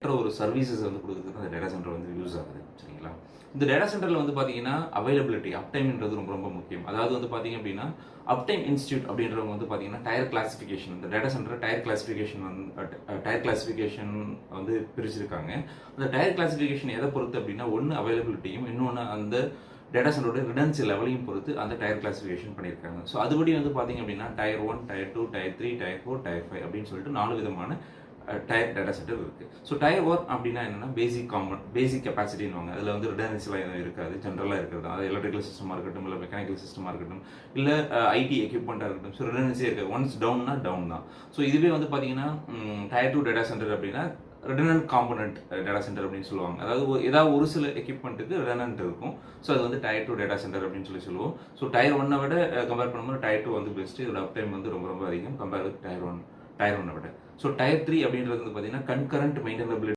Better ஒரு services வந்து கொடுக்குறதுக்கு அந்த டேட்டா சென்டர் வந்து யூஸ் ஆகுது. சரிங்களா? இந்த டேட்டா சென்டரில் வந்து பார்த்தீங்கன்னா அவைலபிலிட்டி அப்டைம்ன்றது ரொம்ப ரொம்ப முக்கியம். அதாவது வந்து பார்த்தீங்க அப்படின்னா அப்டைம் இன்ஸ்டியூட் அப்படின்றவங்க வந்து பார்த்தீங்கன்னா டயர் கிளாசிஃபிகேஷன், இந்த டேட்டா சென்டர் டயர் கிளாசிஃபிகேஷன் வந்து பிரிச்சிருக்காங்க. அந்த டயர் கிளாசிஃபிகேஷன் எதை பொறுத்து அப்படின்னா ஒன்று அவைலபிலிட்டியும், இன்னொன்று அந்த டேட்டா சென்டரோட ரிடன்சி லெவலையும் பொறுத்து அந்த டயர் கிளாசிஃபிகேஷன் பண்ணியிருக்காங்க. ஸோ அதுபடி வந்து பார்த்தீங்க அப்படின்னா tier 1, tier 2, tier 3, tier 4, tier 5 அப்படின்னு சொல்லிட்டு 4 விதமான டயர் டேட்டா சென்டர் இருக்குது. ஸோ டயர் 1 அப்படின்னா என்னென்னா பேசிக் கெப்பாசிட்டின்னு அதில் வந்து ரிடன்சிலாம் எதுவும் இருக்காது, ஜென்ரலாக இருக்கிறது. அது எலக்ட்ரிக்கல் சிஸ்டமாக இருக்கட்டும், இல்லை மெக்கானிக்கல் சிஸ்டமாக இருக்கட்டும், இல்லை ஐடி எக்யூப்மெண்ட்டாக இருக்கட்டும். ஸோ ரிடன்சியே இருக்காது. ஒன்ஸ் டவுன்னா டவுன் தான். ஸோ இதுவே வந்து பார்த்தீங்கன்னா டயர் 2 டேட்டா சென்டர் அப்படின்னா ரிடனன்ட் காம்பனன்ட் டேட்டா சென்டர் அப்படின்னு சொல்லுவாங்க. அதாவது ஏதாவது ஒரு சில எக்யூப்மெண்ட்டுக்கு ரிடனன்ட் இருக்கும். ஸோ அது வந்து டயர் 2 டேட்டா சென்டர் அப்படின்னு சொல்லுவோம். ஸோ டயர் 1 விட கம்பேர் பண்ணும்போது டயர் 2 வந்து பெஸ்ட்டு. இதோட அப் டைம் வந்து ரொம்ப ரொம்ப அதிகம் கம்பேர் வித் டயர் 1 விட. ஸோ டயர் 3 அப்படின்றது வந்து பார்த்தீங்கன்னா கன்கரண்ட் மெயின்டெனபிலிட்டி